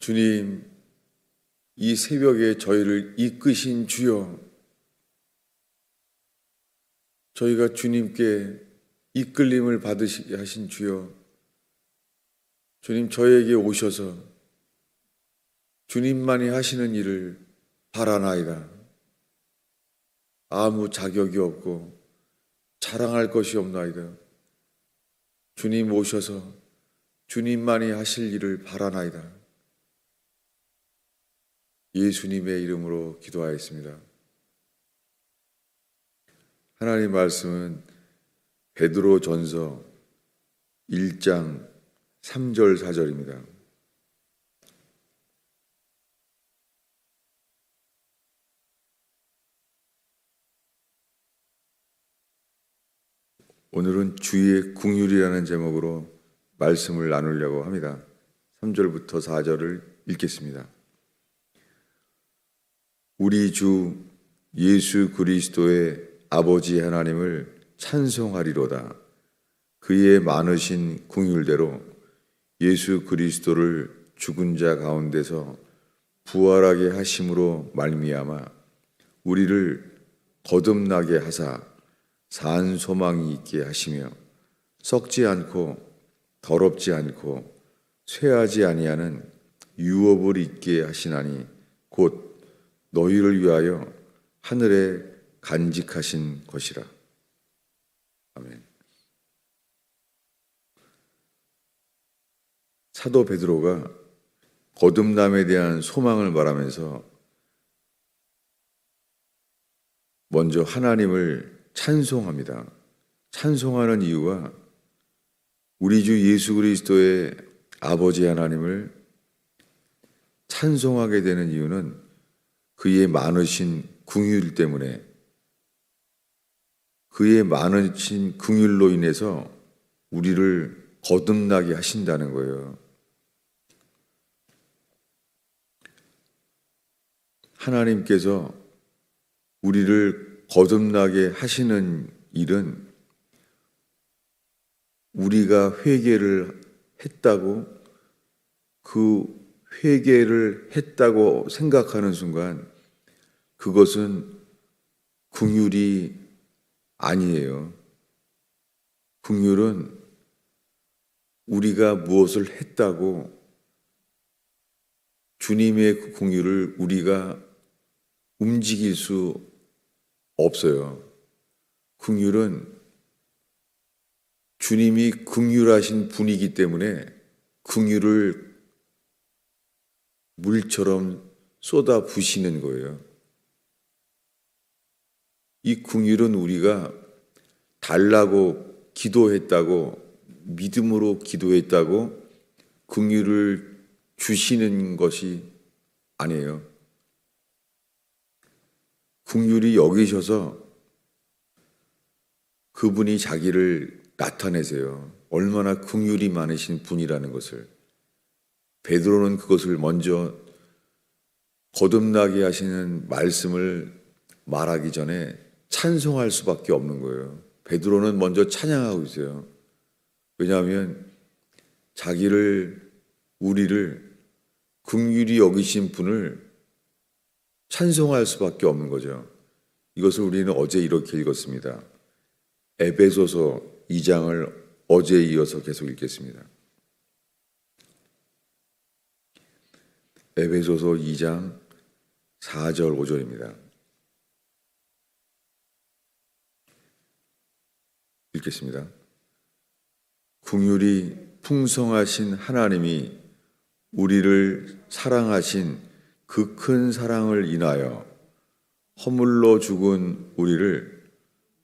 주님, 이 새벽에 저희를 이끄신 주여, 저희가 주님께 이끌림을 받으시게 하신 주여, 주님 저에게 오셔서 주님만이 하시는 일을 바라나이다. 아무 자격이 없고 자랑할 것이 없나이다. 주님 오셔서 주님만이 하실 일을 바라나이다. 예수님의 이름으로 기도하였습니다. 하나님 말씀은 베드로전서 1장 3절 4절입니다. 오늘은 주의 긍휼이라는 제목으로 말씀을 나누려고 합니다. 3절부터 4절을 읽겠습니다. 우리 주 예수 그리스도의 아버지 하나님을 찬송하리로다. 그의 많으신 긍휼대로 예수 그리스도를 죽은 자 가운데서 부활하게 하심으로 말미암아 우리를 거듭나게 하사 산 소망이 있게 하시며 썩지 않고 더럽지 않고 쇠하지 아니하는 유업을 있게 하시나니 곧 너희를 위하여 하늘에 간직하신 것이라. 아멘. 사도 베드로가 거듭남에 대한 소망을 말하면서 먼저 하나님을 찬송합니다. 찬송하는 이유가 우리 주 예수 그리스도의 아버지 하나님을 찬송하게 되는 이유는 그의 많으신 긍휼 때문에, 그의 많으신 긍휼로 인해서 우리를 거듭나게 하신다는 거예요. 하나님께서 우리를 거듭나게 하시는 일은 우리가 회개를 했다고, 그 회개를 했다고 생각하는 순간 그것은 긍휼이 아니에요. 긍휼은 우리가 무엇을 했다고 주님의 그 긍휼을 우리가 움직일 수 없어요. 긍휼은 주님이 긍휼하신 분이기 때문에 긍휼을 물처럼 쏟아 부시는 거예요. 이 긍휼은 우리가 달라고 기도했다고, 믿음으로 기도했다고 긍휼을 주시는 것이 아니에요. 긍휼이 여기셔서 그분이 자기를 나타내세요. 얼마나 긍휼이 많으신 분이라는 것을. 베드로는 그것을 먼저 거듭나게 하시는 말씀을 말하기 전에 찬송할 수밖에 없는 거예요. 베드로는 먼저 찬양하고 있어요. 왜냐하면 우리를 긍휼히 여기신 분을 찬송할 수밖에 없는 거죠. 이것을 우리는 어제 이렇게 읽었습니다. 에베소서 2장을 어제에 이어서 계속 읽겠습니다. 에베소서 2장 4절 5절입니다. 읽겠습니다. 긍휼이 풍성하신 하나님이 우리를 사랑하신 그 큰 사랑을 인하여 허물로 죽은 우리를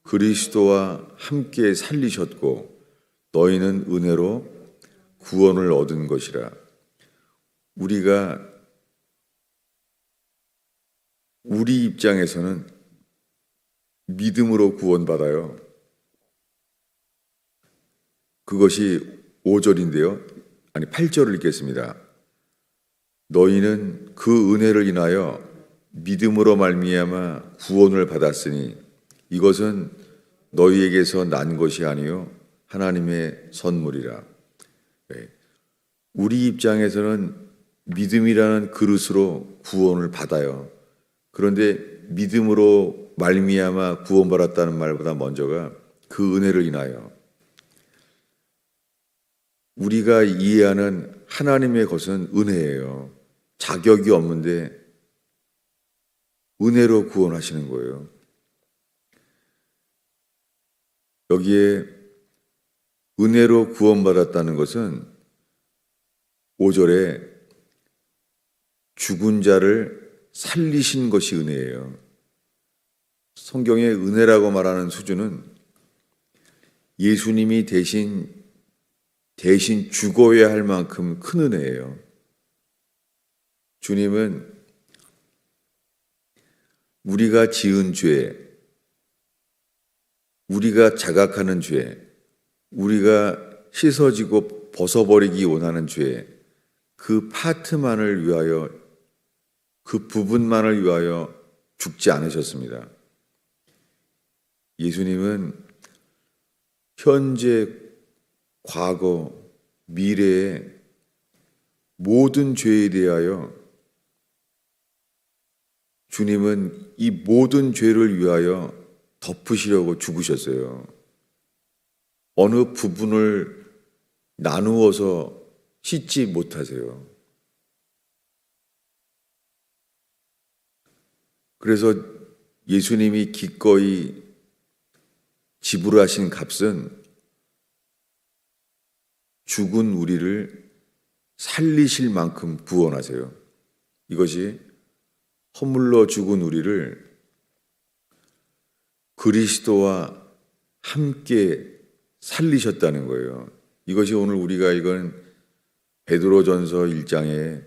그리스도와 함께 살리셨고 너희는 은혜로 구원을 얻은 것이라. 우리가 우리 입장에서는 믿음으로 구원받아요. 그것이 5절인데요. 아니 8절을 읽겠습니다. 너희는 그 은혜를 인하여 믿음으로 말미암아 구원을 받았으니 이것은 너희에게서 난 것이 아니요 하나님의 선물이라. 우리 입장에서는 믿음이라는 그릇으로 구원을 받아요. 그런데 믿음으로 말미암아 구원받았다는 말보다 먼저가 그 은혜를 인하여 우리가 이해하는 하나님의 것은 은혜예요. 자격이 없는데 은혜로 구원하시는 거예요. 여기에 은혜로 구원받았다는 것은 5절에 죽은 자를 살리신 것이 은혜예요. 성경의 은혜라고 말하는 수준은 예수님이 대신 죽어야 할 만큼 큰 은혜예요. 주님은 우리가 지은 죄, 우리가 자각하는 죄, 우리가 씻어지고 벗어버리기 원하는 죄, 그 파트만을 위하여, 그 부분만을 위하여 죽지 않으셨습니다. 예수님은 현재, 과거, 미래의 모든 죄에 대하여 주님은 이 모든 죄를 위하여 덮으시려고 죽으셨어요. 어느 부분을 나누어서 씻지 못하세요. 그래서 예수님이 기꺼이 지불하신 값은 죽은 우리를 살리실 만큼 구원하세요. 이것이 허물러 죽은 우리를 그리스도와 함께 살리셨다는 거예요. 이것이 오늘 우리가 읽은 베드로전서 1장에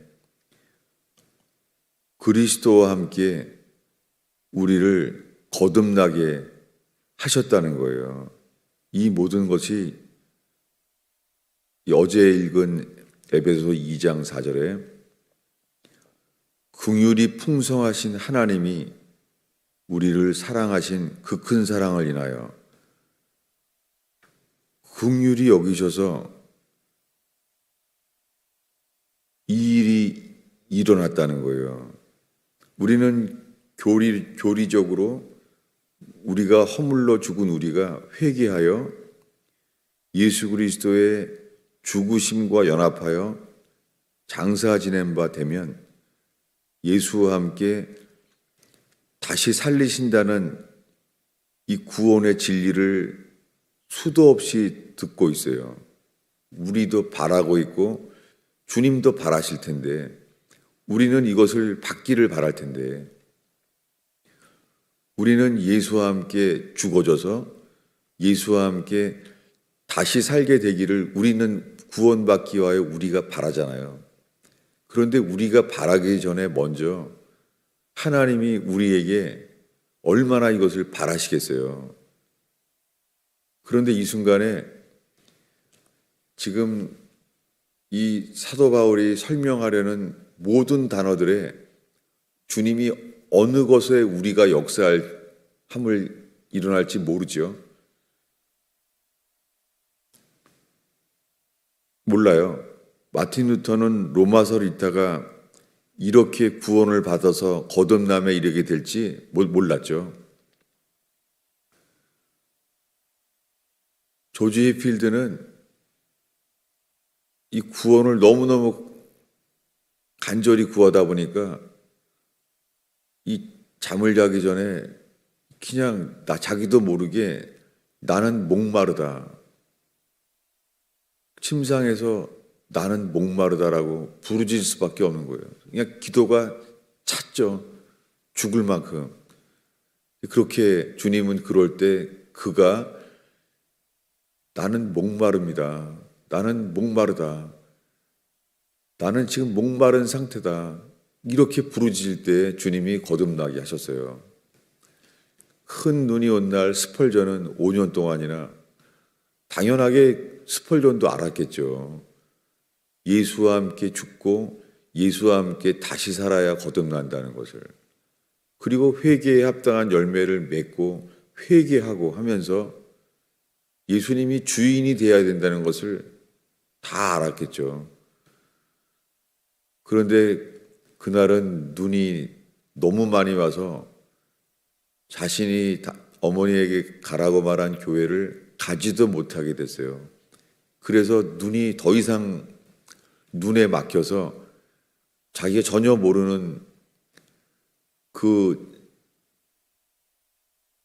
그리스도와 함께 우리를 거듭나게 하셨다는 거예요. 이 모든 것이 어제 읽은 에베소서 2장 4절에 긍휼이 풍성하신 하나님이 우리를 사랑하신 그 큰 사랑을 인하여 긍휼히 여기셔서 이 일이 일어났다는 거예요. 우리는 교리적으로 우리가 허물러 죽은 우리가 회개하여 예수 그리스도의 죽으심과 연합하여 장사 지낸 바 되면 예수와 함께 다시 살리신다는 이 구원의 진리를 수도 없이 듣고 있어요. 우리도 바라고 있고 주님도 바라실 텐데 우리는 이것을 받기를 바랄 텐데 우리는 예수와 함께 죽어져서 예수와 함께 다시 살게 되기를 우리는 구원받기 위하여 우리가 바라잖아요. 그런데 우리가 바라기 전에 먼저 하나님이 우리에게 얼마나 이것을 바라시겠어요. 그런데 이 순간에 지금 이 사도 바울이 설명하려는 모든 단어들에 주님이 어느 것에 우리가 역사할 함을 일어날지 모르죠. 몰라요. 마틴 루터는 로마서를 읽다가 이렇게 구원을 받아서 거듭남에 이르게 될지 몰랐죠. 조지 해필드는 이 구원을 너무너무 간절히 구하다 보니까 이 잠을 자기 전에 그냥 자기도 모르게 나는 목마르다. 침상에서 나는 목마르다라고 부르짖을 수밖에 없는 거예요. 그냥 기도가 찼죠. 죽을 만큼. 그렇게 주님은 그럴 때 그가 나는 목마릅니다. 나는 목마르다. 나는 지금 목마른 상태다. 이렇게 부르짖을 때 주님이 거듭나게 하셨어요. 큰 눈이 온 날 스펄전은 5년 동안이나 당연하게 스펄전도 알았겠죠. 예수와 함께 죽고 예수와 함께 다시 살아야 거듭난다는 것을. 그리고 회개에 합당한 열매를 맺고 회개하고 하면서 예수님이 주인이 되어야 된다는 것을 다 알았겠죠. 그런데 그날은 눈이 너무 많이 와서 자신이 어머니에게 가라고 말한 교회를 가지도 못하게 됐어요. 그래서 눈이 더 이상 눈에 막혀서 자기가 전혀 모르는 그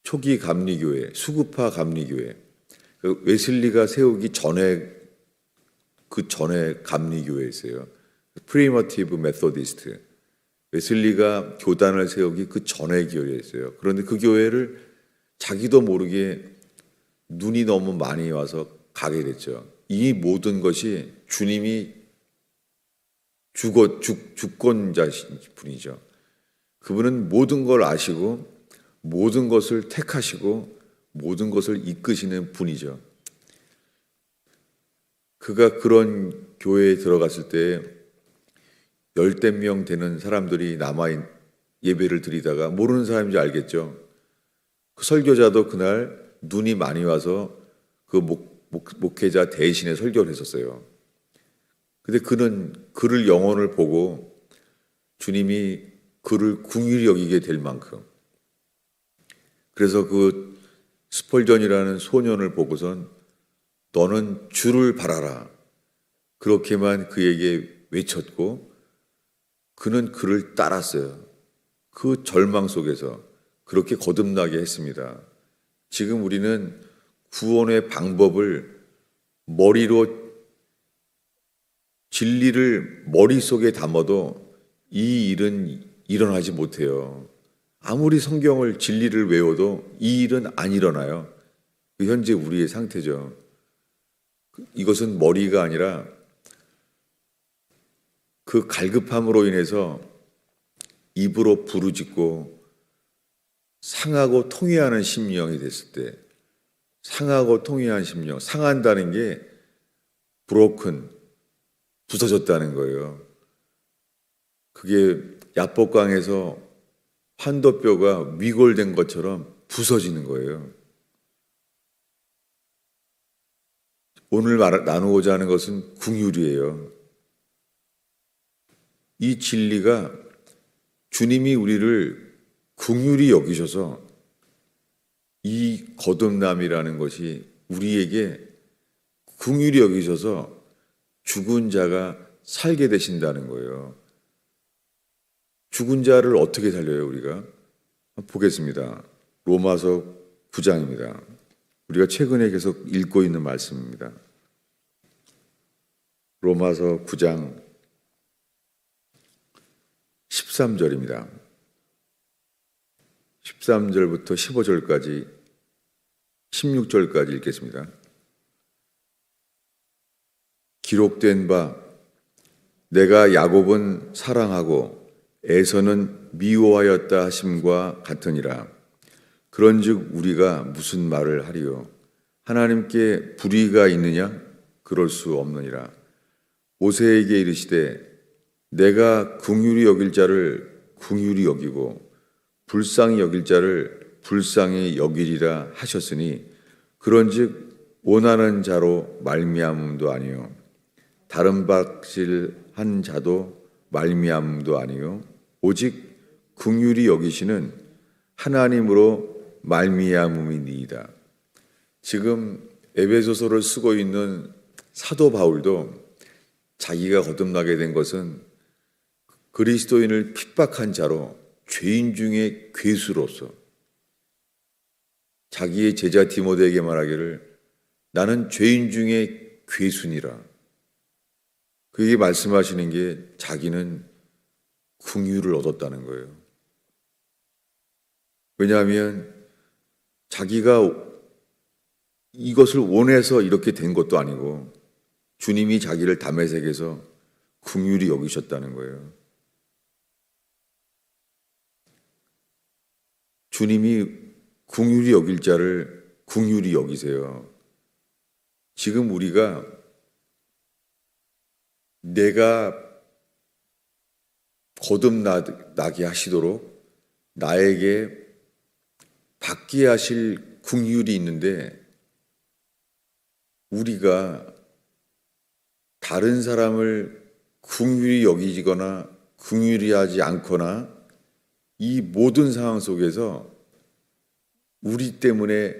초기 감리교회, 수구파 감리교회, 그 웨슬리가 세우기 전에 그 전에 감리교회였어요. 프리머티브 메소디스트. 웨슬리가 교단을 세우기 그 전에 교회였어요. 그런데 그 교회를 자기도 모르게 눈이 너무 많이 와서 가게 됐죠. 이 모든 것이 주님이 주권자신 분이죠. 그분은 모든 걸 아시고 모든 것을 택하시고 모든 것을 이끄시는 분이죠. 그가 그런 교회에 들어갔을 때 10명 되는 사람들이 남아 예배를 드리다가 모르는 사람인지 알겠죠. 그 설교자도 그날 눈이 많이 와서 그 목회자 대신에 설교를 했었어요. 근데 그는 그를 영혼을 보고 주님이 그를 긍휼히 여기게 될 만큼, 그래서 그 스펄전이라는 소년을 보고선 너는 주를 바라라, 그렇게만 그에게 외쳤고 그는 그를 따랐어요. 그 절망 속에서 그렇게 거듭나게 했습니다. 지금 우리는 구원의 방법을 머리로, 진리를 머릿속에 담아도 이 일은 일어나지 못해요. 아무리 성경을 진리를 외워도 이 일은 안 일어나요. 현재 우리의 상태죠. 이것은 머리가 아니라 그 갈급함으로 인해서 입으로 부르짖고 상하고 통회하는 심령이 됐을 때, 상하고 통회한 심령, 상한다는 게 broken, 부서졌다는 거예요. 그게 야복강에서 환도뼈가 위골된 것처럼 부서지는 거예요. 오늘 나누고자 하는 것은 긍휼이에요. 이 진리가 주님이 우리를 긍휼히 여기셔서 이 거듭남이라는 것이 우리에게 긍휼히 여기셔서 죽은 자가 살게 되신다는 거예요. 죽은 자를 어떻게 살려요, 우리가? 보겠습니다. 로마서 9장입니다. 우리가 최근에 계속 읽고 있는 말씀입니다. 로마서 9장 13절입니다. 13절부터 15절까지 16절까지 읽겠습니다. 기록된 바 내가 야곱은 사랑하고 에서는 미워하였다 하심과 같으니라. 그런즉 우리가 무슨 말을 하리요? 하나님께 불의가 있느냐? 그럴 수 없느니라. 모세에게 이르시되 내가 긍휼히 여길 자를 긍휼히 여기고 불쌍히 여길 자를 불쌍히 여기리라 하셨으니 그런즉 원하는 자로 말미암음도 아니요 다른 박질한 자도 말미암음도 아니요 오직 긍휼히 여기시는 하나님으로 말미암음이니이다. 지금 에베소서를 쓰고 있는 사도 바울도 자기가 거듭나게 된 것은 그리스도인을 핍박한 자로 죄인 중에 괴수로서 자기의 제자 디모데에게 말하기를 나는 죄인 중에 괴수니라. 그에게 말씀하시는 게 자기는 긍휼을 얻었다는 거예요. 왜냐하면 자기가 이것을 원해서 이렇게 된 것도 아니고 주님이 자기를 다메섹에서 긍휼히 여기셨다는 거예요. 주님이 긍휼히 여길 자를 긍휼히 여기세요. 지금 우리가 내가 거듭나게 하시도록 나에게 받게 하실 긍휼이 있는데 우리가 다른 사람을 긍휼히 여기거나 긍휼히 하지 않거나 이 모든 상황 속에서 우리 때문에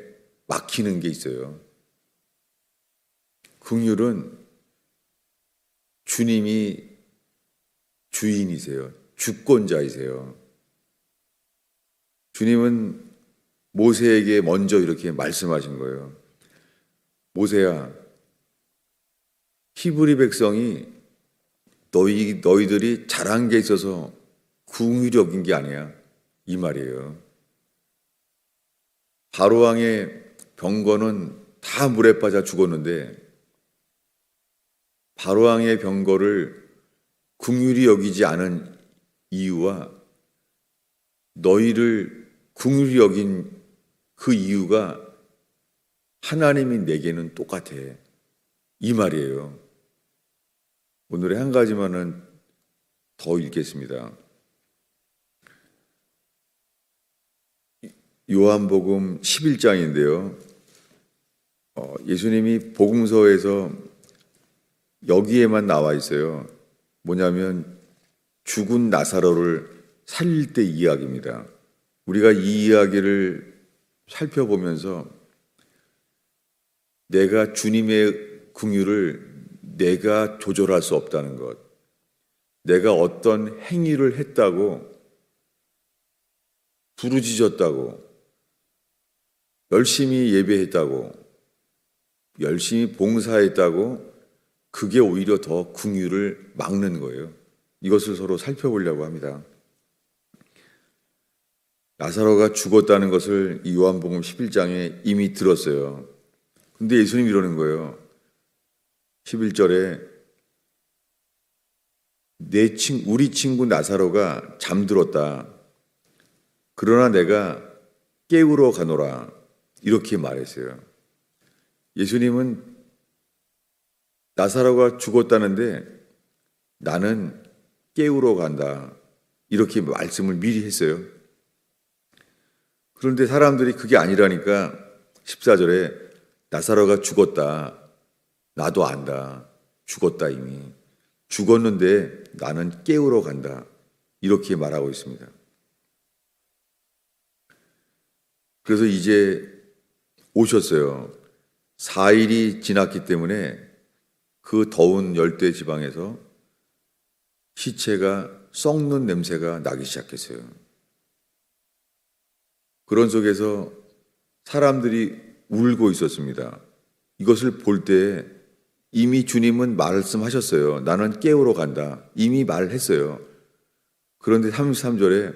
막히는 게 있어요. 긍휼은 주님이 주인이세요. 주권자이세요. 주님은 모세에게 먼저 이렇게 말씀하신 거예요. 모세야, 히브리 백성이 너희들이 잘한 게 있어서 긍휼히 여긴 게 아니야. 이 말이에요. 바로 왕의 병거는 다 물에 빠져 죽었는데 바로 왕의 병거를 긍휼히 여기지 않은 이유와 너희를 긍휼히 여긴 그 이유가 하나님이 내게는 똑같아. 이 말이에요. 오늘의 한 가지만은 더 읽겠습니다. 요한복음 11장인데요. 예수님이 복음서에서 여기에만 나와 있어요. 뭐냐면 죽은 나사로를 살릴 때 이야기입니다. 우리가 이 이야기를 살펴보면서 내가 주님의 긍휼을 내가 조절할 수 없다는 것, 내가 어떤 행위를 했다고 부르짖었다고 열심히 예배했다고 열심히 봉사했다고 그게 오히려 더 긍휼을 막는 거예요. 이것을 서로 살펴보려고 합니다. 나사로가 죽었다는 것을 이 요한복음 11장에 이미 들었어요. 근데 예수님이 이러는 거예요. 11절에 우리 친구 나사로가 잠들었다. 그러나 내가 깨우러 가노라. 이렇게 말했어요. 예수님은 나사로가 죽었다는데 나는 깨우러 간다. 이렇게 말씀을 미리 했어요. 그런데 사람들이 그게 아니라니까 14절에 나사로가 죽었다. 나도 안다. 죽었다 이미. 죽었는데 나는 깨우러 간다. 이렇게 말하고 있습니다. 그래서 이제 오셨어요. 4일이 지났기 때문에 그 더운 열대 지방에서 시체가 썩는 냄새가 나기 시작했어요. 그런 속에서 사람들이 울고 있었습니다. 이것을 볼 때 이미 주님은 말씀하셨어요. 나는 깨우러 간다. 이미 말했어요. 그런데 33절에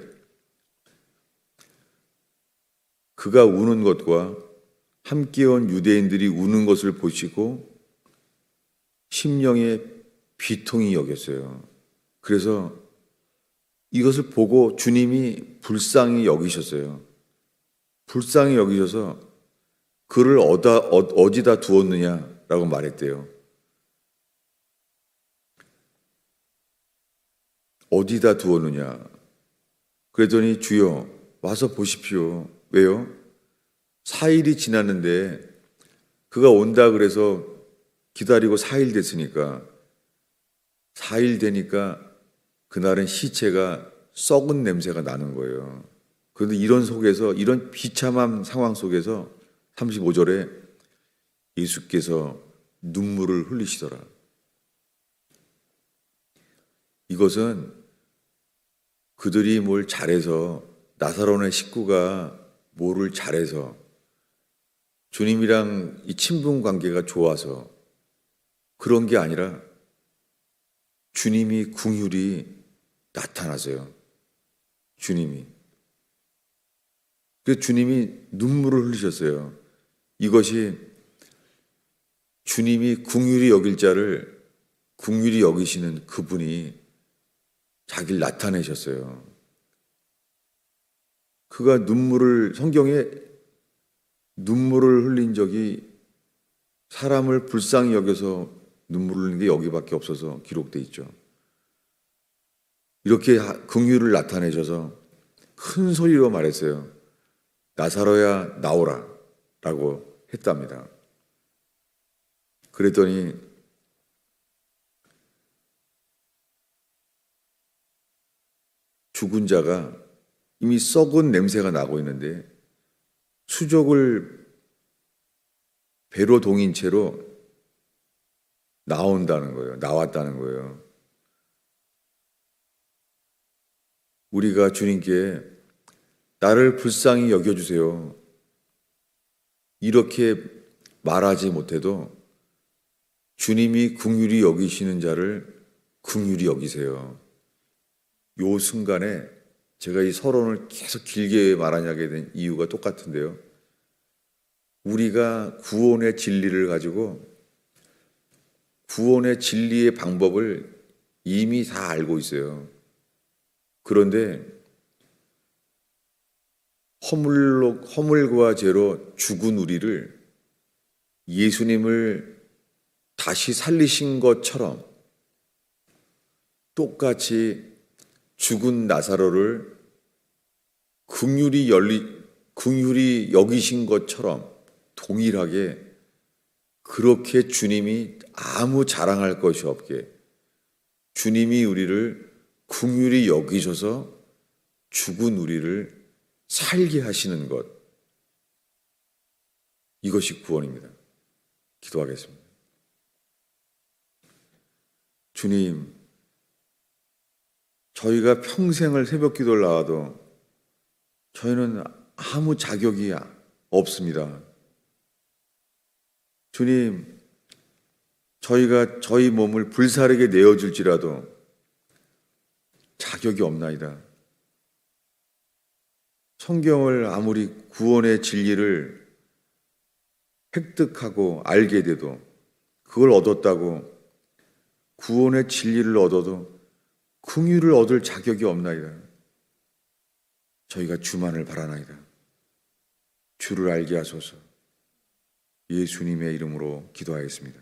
그가 우는 것과 함께 온 유대인들이 우는 것을 보시고 심령에 비통히 여겼어요. 그래서 이것을 보고 주님이 불쌍히 여기셨어요. 불쌍히 여기셔서 그를 어디다 두었느냐라고 말했대요. 어디다 두었느냐? 그랬더니 주여 와서 보십시오. 왜요? 4일이 지났는데 그가 온다 그래서 기다리고 4일 됐으니까 4일 되니까 그날은 시체가 썩은 냄새가 나는 거예요. 그런데 이런 속에서 이런 비참한 상황 속에서 35절에 예수께서 눈물을 흘리시더라. 이것은 그들이 뭘 잘해서 나사로네 식구가 뭐를 잘해서 주님이랑 이 친분 관계가 좋아서 그런 게 아니라 주님이 긍휼이 나타나세요. 주님이. 그래서 주님이 눈물을 흘리셨어요. 이것이 주님이 긍휼히 여길 자를 긍휼히 여기시는 그분이 자기를 나타내셨어요. 그가 성경에 눈물을 흘린 적이 사람을 불쌍히 여겨서 눈물을 흘린 게 여기밖에 없어서 기록돼 있죠. 이렇게 긍휼을 나타내셔서 큰 소리로 말했어요. 나사로야 나오라 라고 했답니다. 그랬더니 죽은 자가 이미 썩은 냄새가 나고 있는데 수족을 배로 동인 채로 나왔다는 거예요. 우리가 주님께 나를 불쌍히 여겨주세요, 이렇게 말하지 못해도 주님이 긍휼히 여기시는 자를 긍휼히 여기세요. 요 순간에 제가 이 서론을 계속 길게 말하게 된 이유가 똑같은데요. 우리가 구원의 진리를 가지고 구원의 진리의 방법을 이미 다 알고 있어요. 그런데 허물과 죄로 죽은 우리를 예수님을 다시 살리신 것처럼 똑같이 죽은 나사로를 긍휼히 여기신 것처럼 동일하게 그렇게 주님이 아무 자랑할 것이 없게 주님이 우리를 긍휼히 여기셔서 죽은 우리를 살게 하시는 것, 이것이 구원입니다. 기도하겠습니다. 주님, 저희가 평생을 새벽 기도를 나와도 저희는 아무 자격이 없습니다. 주님, 저희가 저희 몸을 불사르게 내어줄지라도 자격이 없나이다. 성경을 아무리 구원의 진리를 획득하고 알게 돼도 그걸 얻었다고 구원의 진리를 얻어도 긍휼을 얻을 자격이 없나이다. 저희가 주만을 바라나이다. 주를 알게 하소서. 예수님의 이름으로 기도하였습니다.